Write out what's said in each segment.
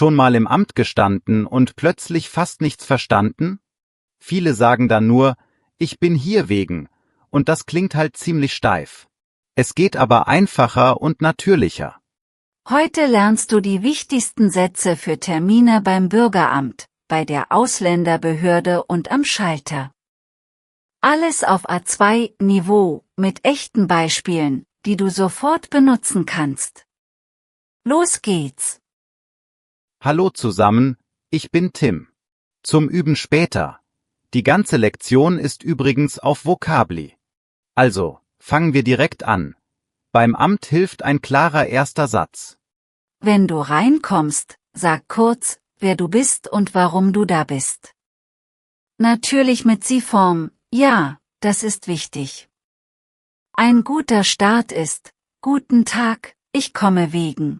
Schon mal im Amt gestanden und plötzlich fast nichts verstanden? Viele sagen dann nur, ich bin hier wegen, und das klingt halt ziemlich steif. Es geht aber einfacher und natürlicher. Heute lernst du die wichtigsten Sätze für Termine beim Bürgeramt, bei der Ausländerbehörde und am Schalter. Alles auf A2-Niveau, mit echten Beispielen, die du sofort benutzen kannst. Los geht's! Hallo zusammen, ich bin Tim. Zum Üben später. Die ganze Lektion ist übrigens auf Vocabli. Also, fangen wir direkt an. Beim Amt hilft ein klarer erster Satz. Wenn du reinkommst, sag kurz, wer du bist und warum du da bist. Natürlich mit Sie-Form, ja, das ist wichtig. Ein guter Start ist, guten Tag, ich komme wegen.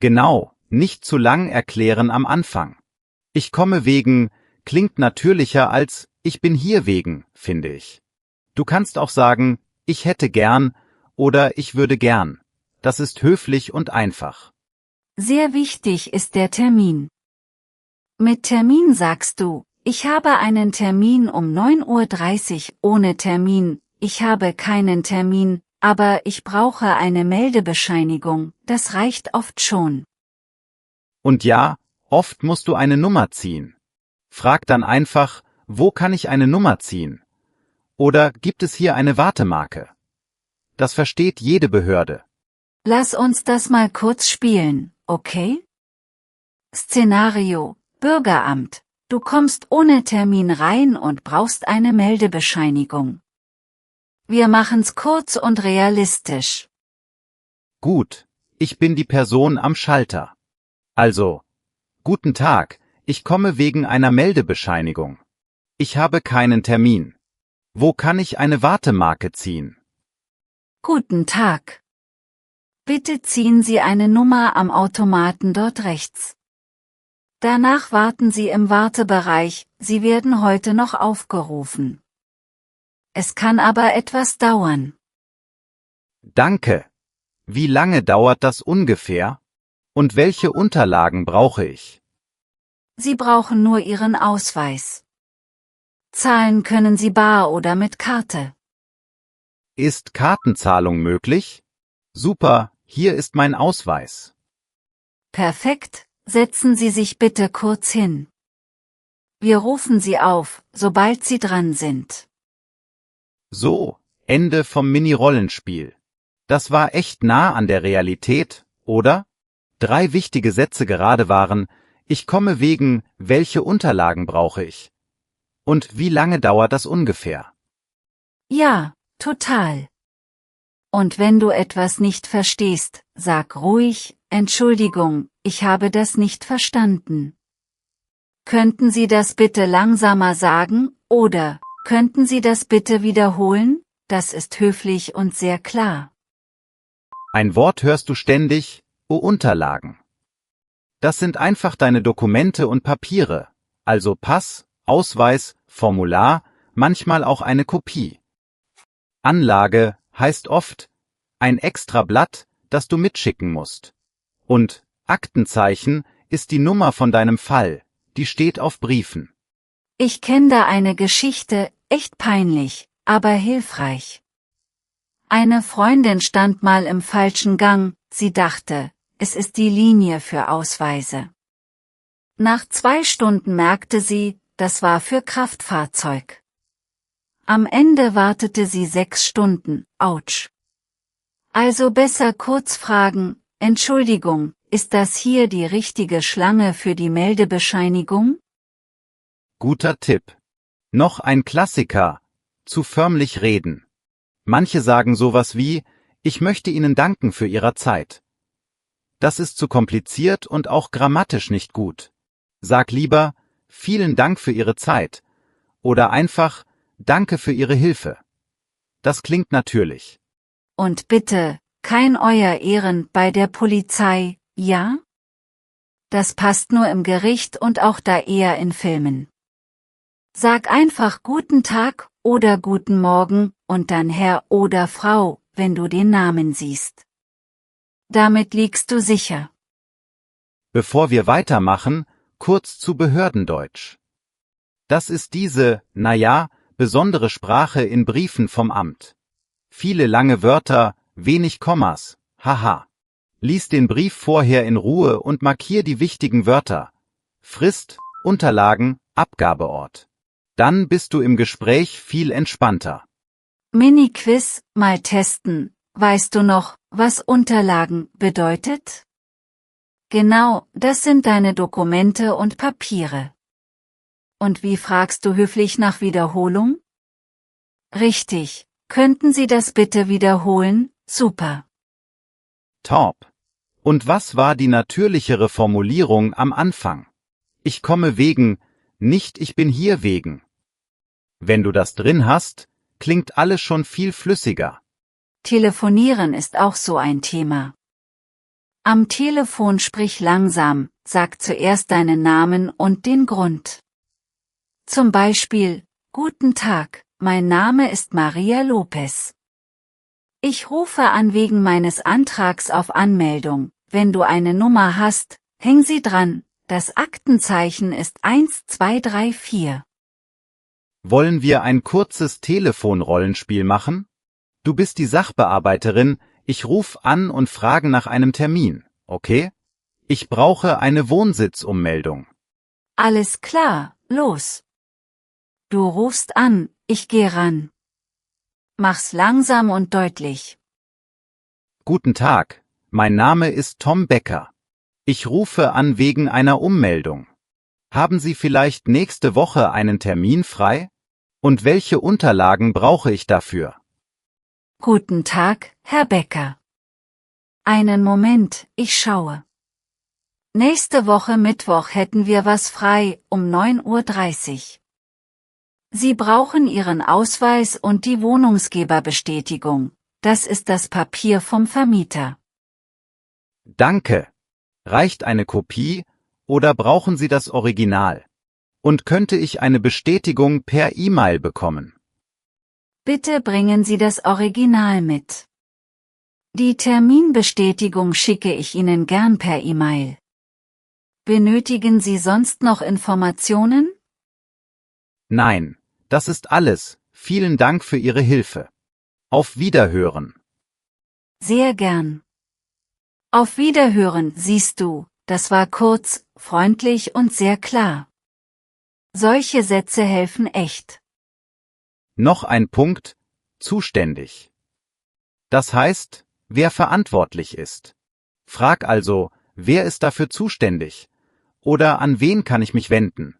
Genau, nicht zu lang erklären am Anfang. Ich komme wegen, klingt natürlicher als ich bin hier wegen, finde ich. Du kannst auch sagen, ich hätte gern oder ich würde gern. Das ist höflich und einfach. Sehr wichtig ist der Termin. Mit Termin sagst du, ich habe einen Termin um 9:30 Uhr ohne Termin, ich habe keinen Termin, aber ich brauche eine Meldebescheinigung, das reicht oft schon. Und ja, oft musst du eine Nummer ziehen. Frag dann einfach, wo kann ich eine Nummer ziehen? Oder gibt es hier eine Wartemarke? Das versteht jede Behörde. Lass uns das mal kurz spielen, okay? Szenario: Bürgeramt. Du kommst ohne Termin rein und brauchst eine Meldebescheinigung. Wir machen's kurz und realistisch. Gut, ich bin die Person am Schalter. Also, guten Tag, ich komme wegen einer Meldebescheinigung. Ich habe keinen Termin. Wo kann ich eine Wartemarke ziehen? Guten Tag. Bitte ziehen Sie eine Nummer am Automaten dort rechts. Danach warten Sie im Wartebereich, Sie werden heute noch aufgerufen. Es kann aber etwas dauern. Danke. Wie lange dauert das ungefähr? Und welche Unterlagen brauche ich? Sie brauchen nur Ihren Ausweis. Zahlen können Sie bar oder mit Karte. Ist Kartenzahlung möglich? Super, hier ist mein Ausweis. Perfekt, setzen Sie sich bitte kurz hin. Wir rufen Sie auf, sobald Sie dran sind. So, Ende vom Mini-Rollenspiel. Das war echt nah an der Realität, oder? 3 wichtige Sätze gerade waren, ich komme wegen, welche Unterlagen brauche ich? Und wie lange dauert das ungefähr? Ja, total. Und wenn du etwas nicht verstehst, sag ruhig, Entschuldigung, ich habe das nicht verstanden. Könnten Sie das bitte langsamer sagen, oder, könnten Sie das bitte wiederholen? Das ist höflich und sehr klar. Ein Wort hörst du ständig, Unterlagen. Das sind einfach deine Dokumente und Papiere, also Pass, Ausweis, Formular, manchmal auch eine Kopie. Anlage heißt oft ein extra Blatt, das du mitschicken musst. Und Aktenzeichen ist die Nummer von deinem Fall, die steht auf Briefen. Ich kenne da eine Geschichte, echt peinlich, aber hilfreich. Eine Freundin stand mal im falschen Gang, sie dachte, es ist die Linie für Ausweise. Nach 2 Stunden merkte sie, das war für Kraftfahrzeug. Am Ende wartete sie 6 Stunden, ouch. Also besser kurz fragen, Entschuldigung, ist das hier die richtige Schlange für die Meldebescheinigung? Guter Tipp. Noch ein Klassiker, zu förmlich reden. Manche sagen sowas wie, ich möchte Ihnen danken für Ihre Zeit. Das ist zu kompliziert und auch grammatisch nicht gut. Sag lieber, vielen Dank für Ihre Zeit. Oder einfach, danke für Ihre Hilfe. Das klingt natürlich. Und bitte, kein Euer Ehren bei der Polizei, ja? Das passt nur im Gericht und auch da eher in Filmen. Sag einfach guten Tag oder guten Morgen und dann Herr oder Frau, wenn du den Namen siehst. Damit liegst du sicher. Bevor wir weitermachen, kurz zu Behördendeutsch. Das ist diese, besondere Sprache in Briefen vom Amt. Viele lange Wörter, wenig Kommas, haha. Lies den Brief vorher in Ruhe und markier die wichtigen Wörter. Frist, Unterlagen, Abgabeort. Dann bist du im Gespräch viel entspannter. Mini-Quiz, mal testen. Weißt du noch, was Unterlagen bedeutet? Genau, das sind deine Dokumente und Papiere. Und wie fragst du höflich nach Wiederholung? Richtig, könnten Sie das bitte wiederholen? Super. Top. Und was war die natürlichere Formulierung am Anfang? Ich komme wegen, nicht ich bin hier wegen. Wenn du das drin hast, klingt alles schon viel flüssiger. Telefonieren ist auch so ein Thema. Am Telefon sprich langsam, sag zuerst deinen Namen und den Grund. Zum Beispiel, Guten Tag, mein Name ist Maria Lopez. Ich rufe an wegen meines Antrags auf Anmeldung. Wenn du eine Nummer hast, häng sie dran, das Aktenzeichen ist 1234. Wollen wir ein kurzes Telefonrollenspiel machen? Du bist die Sachbearbeiterin, ich ruf an und frage nach einem Termin, okay? Ich brauche eine Wohnsitzummeldung. Alles klar, los. Du rufst an, ich geh ran. Mach's langsam und deutlich. Guten Tag, mein Name ist Tom Becker. Ich rufe an wegen einer Ummeldung. Haben Sie vielleicht nächste Woche einen Termin frei? Und welche Unterlagen brauche ich dafür? Guten Tag, Herr Becker. Einen Moment, ich schaue. Nächste Woche Mittwoch hätten wir was frei, um 9:30 Uhr. Sie brauchen Ihren Ausweis und die Wohnungsgeberbestätigung. Das ist das Papier vom Vermieter. Danke. Reicht eine Kopie, oder brauchen Sie das Original? Und könnte ich eine Bestätigung per E-Mail bekommen? Bitte bringen Sie das Original mit. Die Terminbestätigung schicke ich Ihnen gern per E-Mail. Benötigen Sie sonst noch Informationen? Nein, das ist alles. Vielen Dank für Ihre Hilfe. Auf Wiederhören. Sehr gern. Auf Wiederhören, siehst du, das war kurz, freundlich und sehr klar. Solche Sätze helfen echt. Noch ein Punkt, zuständig. Das heißt, wer verantwortlich ist. Frag also, wer ist dafür zuständig? Oder an wen kann ich mich wenden?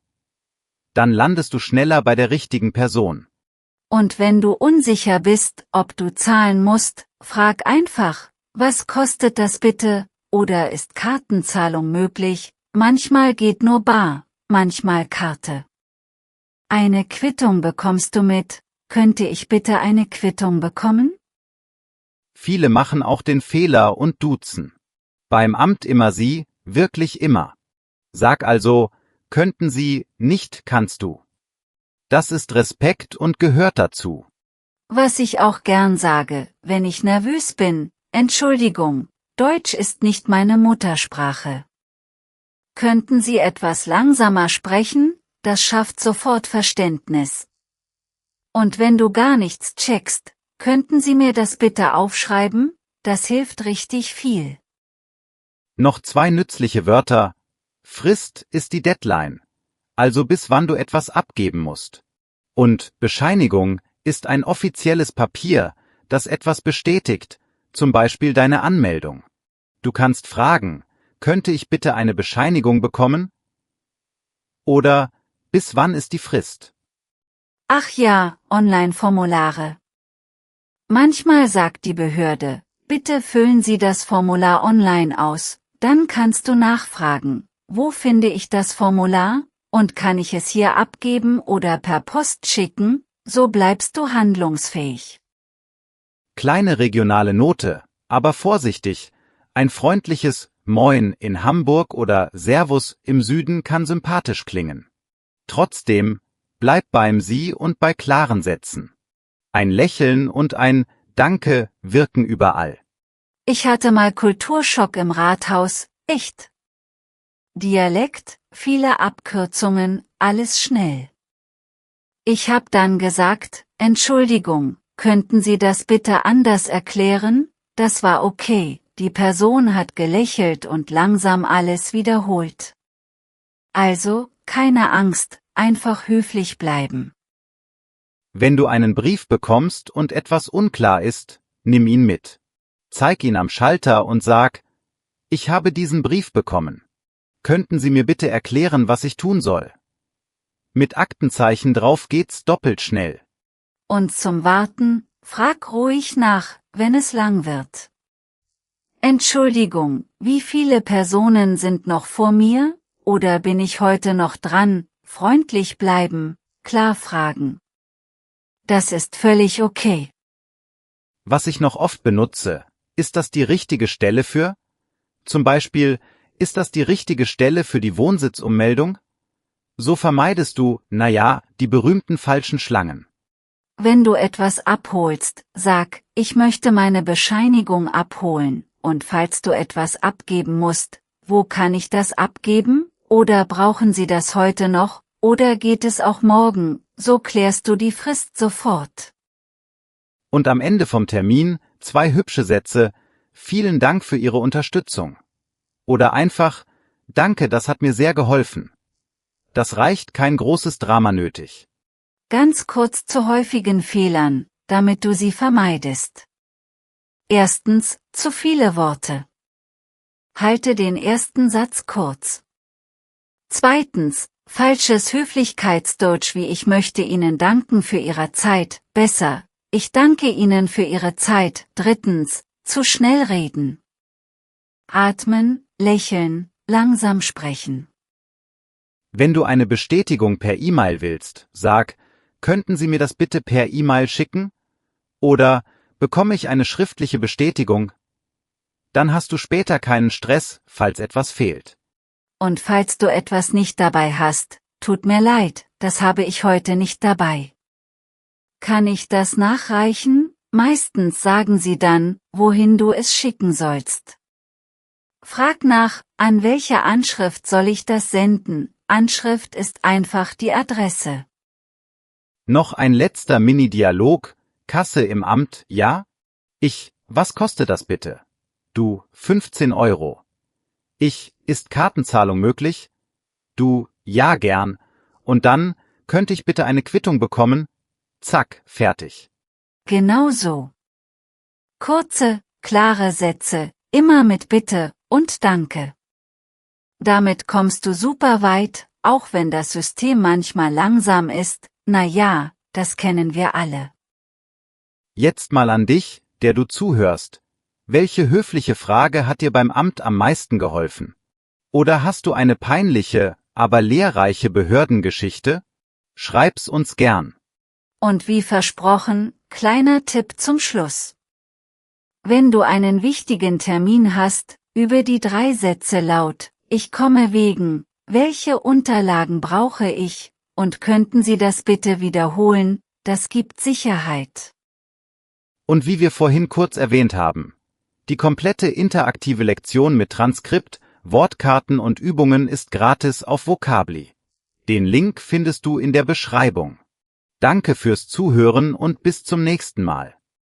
Dann landest du schneller bei der richtigen Person. Und wenn du unsicher bist, ob du zahlen musst, frag einfach, was kostet das bitte, oder ist Kartenzahlung möglich? Manchmal geht nur bar, manchmal Karte. Eine Quittung bekommst du mit, könnte ich bitte eine Quittung bekommen? Viele machen auch den Fehler und duzen. Beim Amt immer Sie, wirklich immer. Sag also, könnten Sie, nicht kannst du. Das ist Respekt und gehört dazu. Was ich auch gern sage, wenn ich nervös bin, Entschuldigung, Deutsch ist nicht meine Muttersprache. Könnten Sie etwas langsamer sprechen? Das schafft sofort Verständnis. Und wenn du gar nichts checkst, könnten Sie mir das bitte aufschreiben? Das hilft richtig viel. Noch 2 nützliche Wörter. Frist ist die Deadline, also bis wann du etwas abgeben musst. Und Bescheinigung ist ein offizielles Papier, das etwas bestätigt, zum Beispiel deine Anmeldung. Du kannst fragen, könnte ich bitte eine Bescheinigung bekommen? Oder, bis wann ist die Frist? Ach ja, Online-Formulare. Manchmal sagt die Behörde, bitte füllen Sie das Formular online aus, dann kannst du nachfragen, wo finde ich das Formular, und kann ich es hier abgeben oder per Post schicken, so bleibst du handlungsfähig. Kleine regionale Note, aber vorsichtig, ein freundliches Moin in Hamburg oder Servus im Süden kann sympathisch klingen. Trotzdem, bleib beim Sie und bei klaren Sätzen. Ein Lächeln und ein Danke wirken überall. Ich hatte mal Kulturschock im Rathaus, echt. Dialekt, viele Abkürzungen, alles schnell. Ich hab dann gesagt, Entschuldigung, könnten Sie das bitte anders erklären? Das war okay, die Person hat gelächelt und langsam alles wiederholt. Also, keine Angst, einfach höflich bleiben. Wenn du einen Brief bekommst und etwas unklar ist, nimm ihn mit. Zeig ihn am Schalter und sag, ich habe diesen Brief bekommen. Könnten Sie mir bitte erklären, was ich tun soll? Mit Aktenzeichen drauf geht's doppelt schnell. Und zum Warten, frag ruhig nach, wenn es lang wird. Entschuldigung, wie viele Personen sind noch vor mir? Oder bin ich heute noch dran? Freundlich bleiben, klar fragen. Das ist völlig okay. Was ich noch oft benutze, ist das die richtige Stelle für? Zum Beispiel, ist das die richtige Stelle für die Wohnsitzummeldung? So vermeidest du, die berühmten falschen Schlangen. Wenn du etwas abholst, sag, ich möchte meine Bescheinigung abholen, und falls du etwas abgeben musst, wo kann ich das abgeben? Oder brauchen Sie das heute noch, oder geht es auch morgen? So klärst du die Frist sofort. Und am Ende vom Termin 2 hübsche Sätze, vielen Dank für Ihre Unterstützung. Oder einfach, danke, das hat mir sehr geholfen. Das reicht, kein großes Drama nötig. Ganz kurz zu häufigen Fehlern, damit du sie vermeidest. Erstens, zu viele Worte. Halte den ersten Satz kurz. Zweitens, falsches Höflichkeitsdeutsch wie ich möchte Ihnen danken für Ihre Zeit, besser, ich danke Ihnen für Ihre Zeit. Drittens, zu schnell reden. Atmen, lächeln, langsam sprechen. Wenn du eine Bestätigung per E-Mail willst, sag, könnten Sie mir das bitte per E-Mail schicken? Oder, bekomme ich eine schriftliche Bestätigung? Dann hast du später keinen Stress, falls etwas fehlt. Und falls du etwas nicht dabei hast, tut mir leid, das habe ich heute nicht dabei. Kann ich das nachreichen? Meistens sagen sie dann, wohin du es schicken sollst. Frag nach, an welche Anschrift soll ich das senden? Anschrift ist einfach die Adresse. Noch ein letzter Mini-Dialog, Kasse im Amt, ja? Ich, was kostet das bitte? Du, 15 Euro. Ich, ist Kartenzahlung möglich? Du, ja gern. Und dann, könnte ich bitte eine Quittung bekommen? Zack, fertig. Genau so. Kurze, klare Sätze, immer mit Bitte und Danke. Damit kommst du super weit, auch wenn das System manchmal langsam ist, das kennen wir alle. Jetzt mal an dich, der du zuhörst. Welche höfliche Frage hat dir beim Amt am meisten geholfen? Oder hast du eine peinliche, aber lehrreiche Behördengeschichte? Schreib's uns gern. Und wie versprochen, kleiner Tipp zum Schluss. Wenn du einen wichtigen Termin hast, übe die 3 Sätze laut, ich komme wegen, welche Unterlagen brauche ich, und könnten Sie das bitte wiederholen, das gibt Sicherheit. Und wie wir vorhin kurz erwähnt haben, die komplette interaktive Lektion mit Transkript, Wortkarten und Übungen ist gratis auf Vocably. Den Link findest du in der Beschreibung. Danke fürs Zuhören und bis zum nächsten Mal.